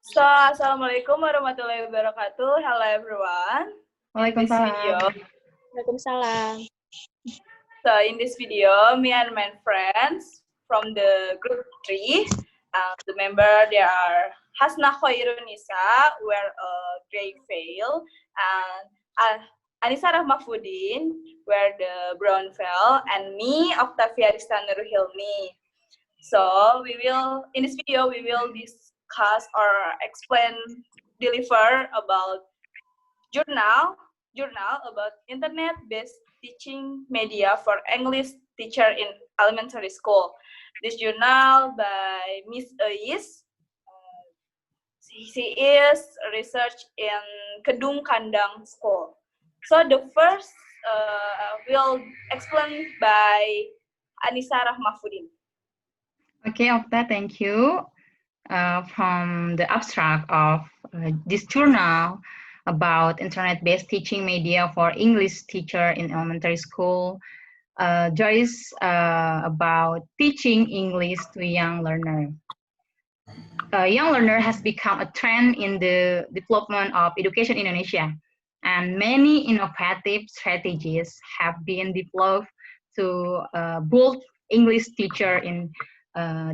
So, Assalamualaikum warahmatullahi wabarakatuh. Hello everyone. In this video, Waalaikumsalam. in this video, me and my friends from the group 3, the member they are Hasna Khairunisa, wear a gray veil, and Anissa Rahmafuddin, wear the brown veil, and me, Octavia Rizka Nuruhilmi. So in this video, we will discuss or deliver about journal about internet-based teaching media for English teacher in elementary school. This journal by Miss Ais. She is research in Kedung Kandang School. So the first will explain by Anissa Rahmafuddin. Okay, Okta, thank you. From the abstract of this journal about internet-based teaching media for English teacher in elementary school, there is about teaching English to young learner. Young learner has become a trend in the development of education in Indonesia, and many innovative strategies have been developed to build English teacher in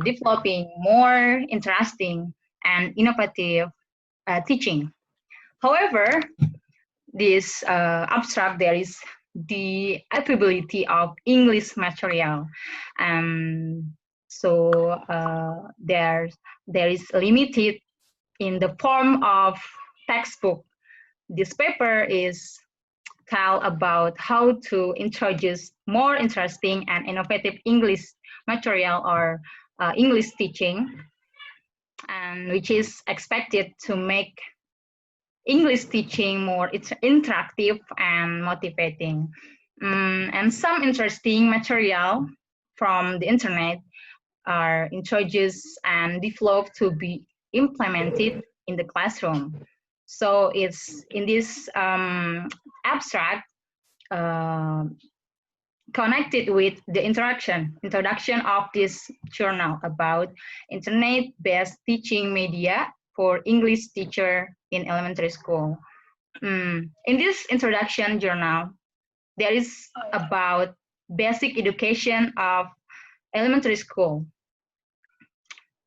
developing more interesting and innovative teaching. However, this abstract, there is the availability of English material. So there is limited in the form of textbook. This paper is tell about how to introduce more interesting and innovative English material or English teaching, and which is expected to make English teaching more interactive and motivating. And some interesting material from the internet are introduced and developed to be implemented in the classroom. So it's in this abstract connected with the introduction of this journal about internet-based teaching media for English teacher in elementary school. In this introduction journal, there is about basic education of elementary school.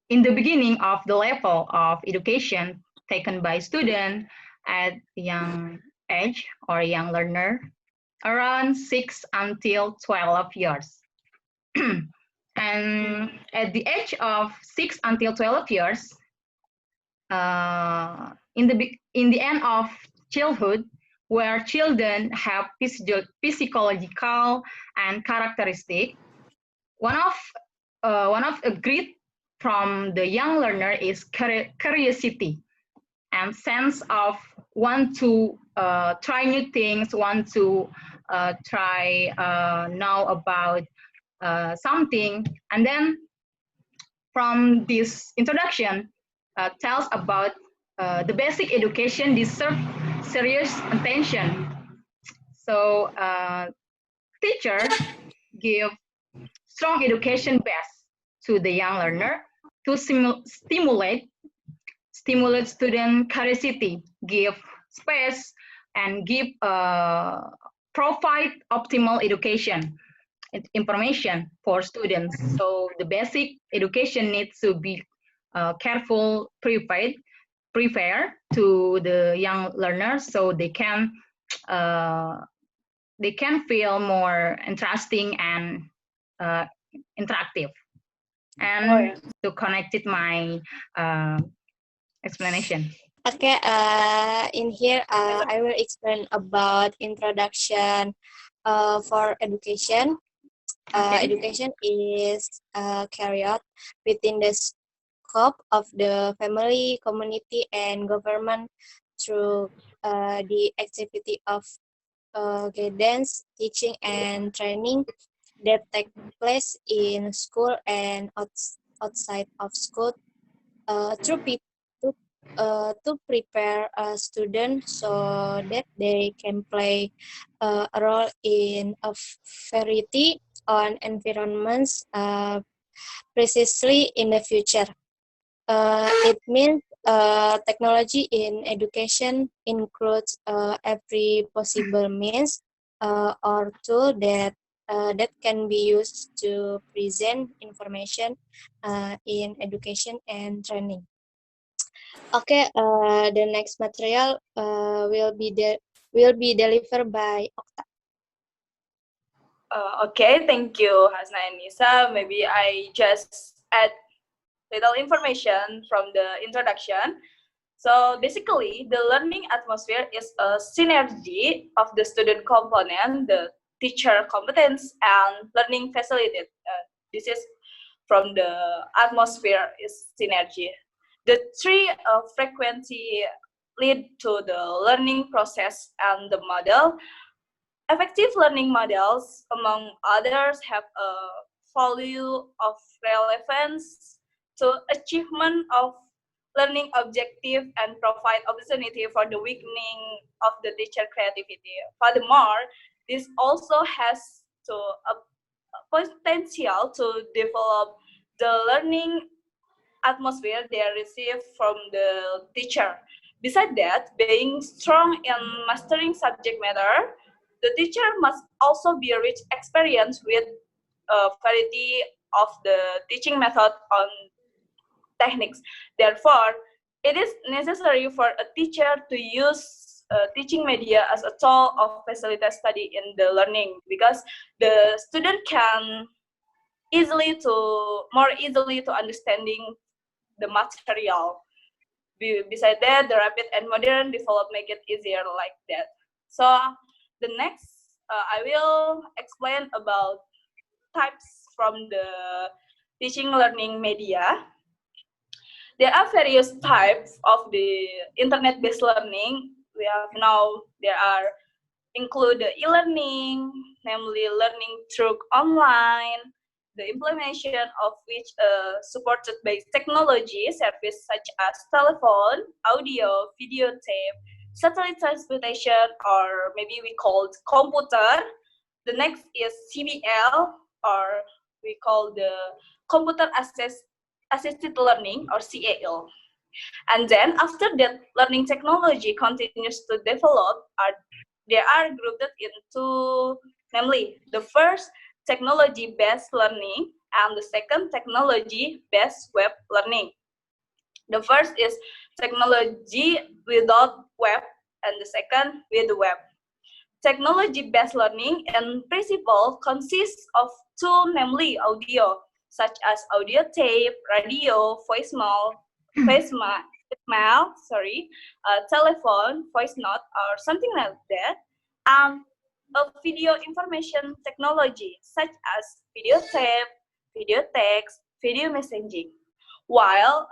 In the beginning of the level of education taken by student at young age or young learner, around 6 until 12 years. And at the age of 6 until 12 years, in the end of childhood, where children have physiological and characteristic, one of a great from the young learner is curiosity and sense of want to try new things, want to try know about something. And then from this introduction tells about the basic education deserve serious attention. So teacher give strong education base to the young learner to stimulate student curiosity, give space, and provide optimal education information for students. So the basic education needs to be careful, prepared to the young learners so they can feel more interesting and interactive. And to connect it my explanation. Okay, in here I will explain about introduction for education. Education is carried out within the scope of the family, community, and government through the activity of guidance, teaching, and training that take place in school and outside of school to prepare a student so that they can play a role in a variety on environments precisely in the future. It means technology in education includes every possible means or tool that can be used to present information in education and training. Okay, the next material will be delivered by Okta. Okay, thank you, Hasna and Nisa. Maybe I just add little information from the introduction. So basically, the learning atmosphere is a synergy of the student component, the teacher competence, and learning facility. This is from the atmosphere is synergy. The three frequency lead to the learning process and the model. Effective learning models, among others, have a value of relevance to achievement of learning objective and provide opportunity for the weakening of the teacher creativity. Furthermore, this also has to a potential to develop the learning atmosphere they receive from the teacher. Besides that, being strong in mastering subject matter, the teacher must also be rich experience with a variety of the teaching method on techniques. Therefore, it is necessary for a teacher to use teaching media as a tool of facilitate study in the learning, because the student can more easily to understanding the material. Beside that, the rapid and modern develop make it easier like that. So the next, I will explain about types from the teaching learning media. There are various types of the internet-based learning. We have now, there are include the e-learning, namely learning through online, the implementation of which supported by technology service such as telephone, audio, video tape, satellite transportation, or maybe we called computer. The next is CBL, or we call the computer assisted learning, or CAL. And then after that, learning technology continues to develop, they are grouped into, namely, the first technology-based learning and the second technology-based web learning. The first is technology without web and the second with the web. Technology-based learning in principle consists of two, namely audio, such as audio tape, radio, voicemail, telephone, voice note, or something like that, and a video information technology, such as video tape, video text, video messaging. While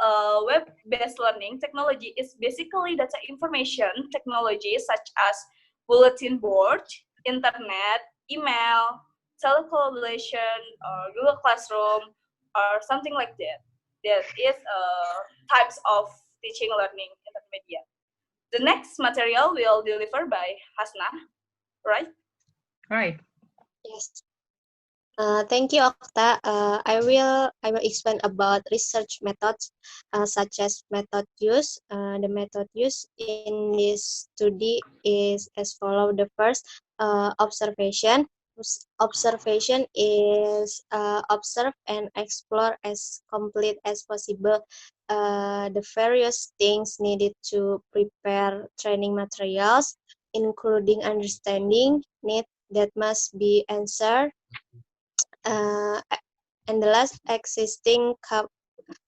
web-based learning technology is basically data information technology, such as bulletin board, internet, email, telecollaboration, or Google Classroom, or something like that. That is types of teaching learning intermedia. The next material will deliver by Hasna, right? Right. Yes. Thank you, Okta. I will explain about research methods such as method use. The method used in this study is as follows. The first, observation. Observation is observe and explore as complete as possible the various things needed to prepare training materials, including understanding need that must be answered, and the last, existing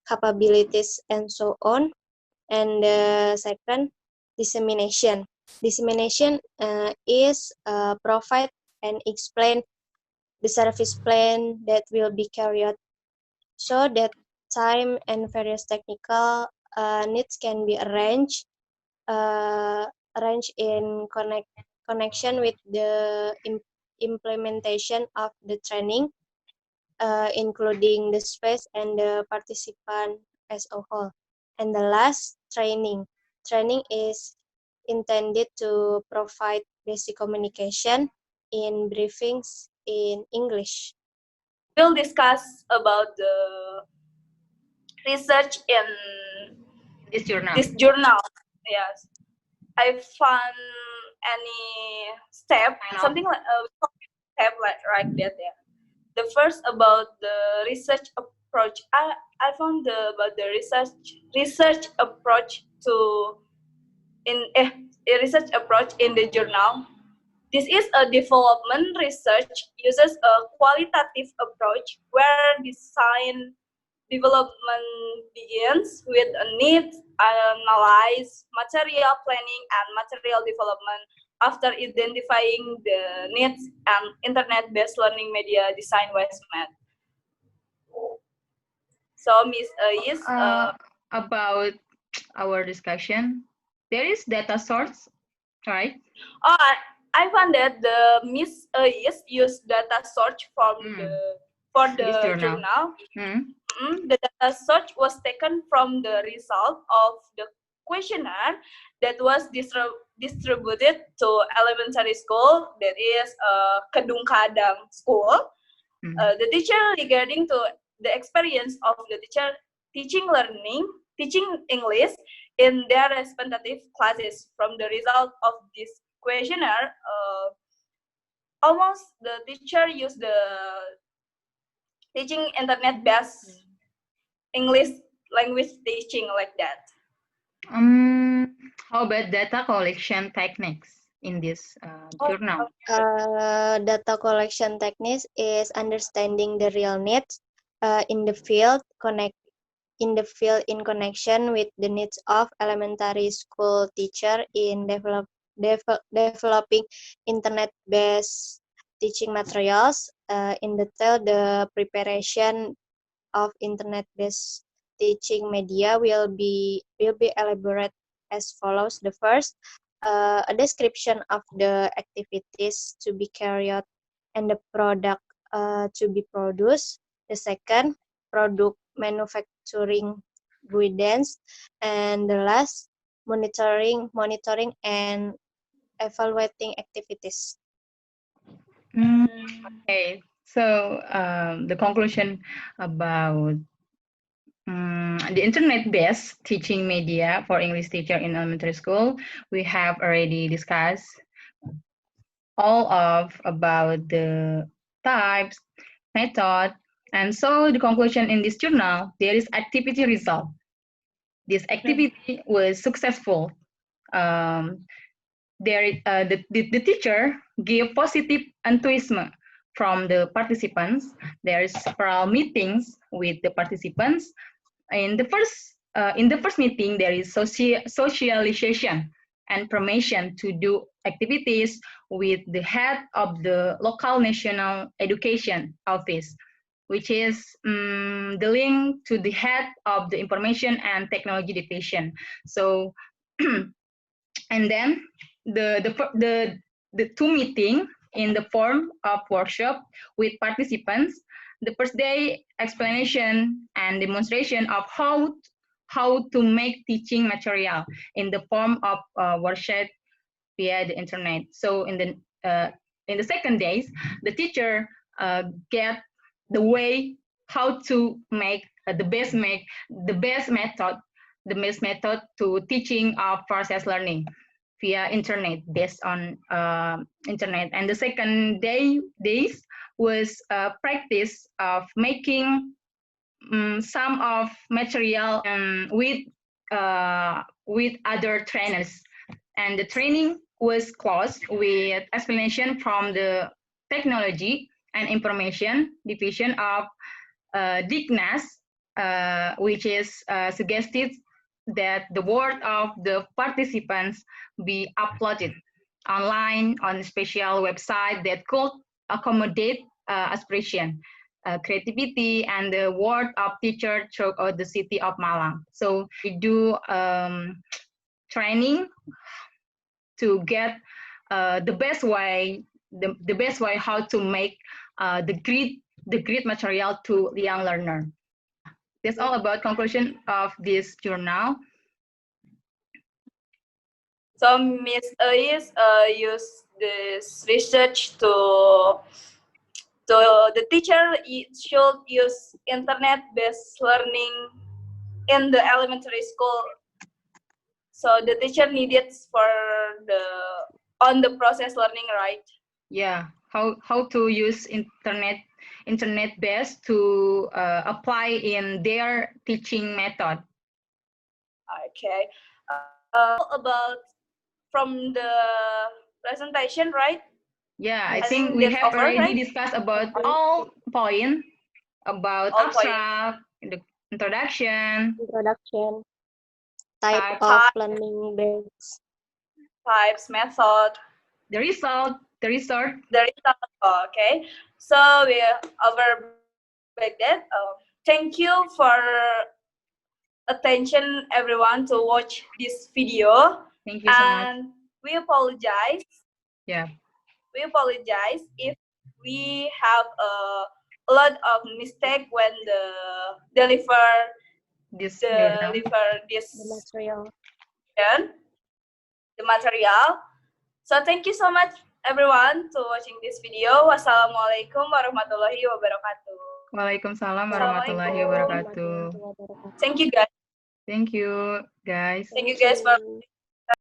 capabilities and so on. And the second, dissemination. Dissemination is provide and explain the service plan that will be carried so that time and various technical needs can be arranged in connection with the implementation of the training, including the space and the participant as a whole. And the last, training. Training is intended to provide basic communication in briefings in English. We'll discuss about the research in This journal. This journal. Yes, I found any step, something like step like that. Yeah. The first about the research approach. I found about the research approach to a research approach in the journal. This is a development research uses a qualitative approach where design development begins with a need, analyze, material planning, and material development. After identifying the needs and internet-based learning media design was met. So Miss is about our discussion, there is data source, right? oh, I found that the Miss is use data search for the journal. The data search was taken from the result of the questionnaire that was distributed to elementary school, that is Kedung Kadang school. The teacher regarding to the experience of the teacher teaching English in their respective classes. From the result of this questionnaire, almost the teacher used the teaching internet-based English language teaching like that. How about data collection techniques in this journal? Data collection techniques is understanding the real needs in the field, in connection with the needs of elementary school teacher in developing internet-based teaching materials. In detail, the preparation of internet-based teaching media will be elaborate as follows. The first, a description of the activities to be carried out and the product to be produced. The second, product manufacturing guidance, and the last, monitoring and evaluating activities. Okay, so the conclusion about the internet-based teaching media for English teacher in elementary school, we have already discussed all of about the types, method, and so the conclusion in this journal, there is activity result. This activity was successful. The teacher gave positive enthusiasm from the participants. There is several meetings with the participants. In the first meeting, there is socialization and permission to do activities with the head of the local national education office, which is the link to the head of the information and technology division. So, and then the two meeting in the form of workshop with participants. The first day explanation and demonstration of how to make teaching material in the form of workshop via the internet. So in the second days, the teacher get the way how to make the best method to teaching of process learning via internet, based on internet. And the second days was practice of making some of material with other trainers. And the training was closed with explanation from the technology and information division of Dignas, which is suggested that the work of the participants be uploaded online on a special website that could accommodate aspiration, creativity, and the work of teacher throughout the city of Malang. So we do training to get the best way how to make the great material to the young learner. That's all about conclusion of this journal. So Ms. Ais used this research to the teacher should use internet-based learning in the elementary school So the teacher needed for the on the process learning, right? Yeah, how to use internet based to apply in their teaching method. Okay. About from the presentation, right? Yeah, I I think think we that's have over, already right? discussed about all point about All point. abstract, the introduction, Introduction, type type, of Type, learning based. types, method, the result, the result. Okay. So we over back that. Thank you for attention everyone to watch this video, Thank you so much. and we apologize. Yeah, We apologize if we have a lot of mistake when deliver this journal. deliver this The material. the material. So thank you so much everyone to watching this video. Wassalamualaikum warahmatullahi wabarakatuh. Waalaikumsalam warahmatullahi Assalamualaikum. wabarakatuh. Warahmatullahi wabarakatuh. Thank you guys. Thank you, guys. Thank you Thank guys for you.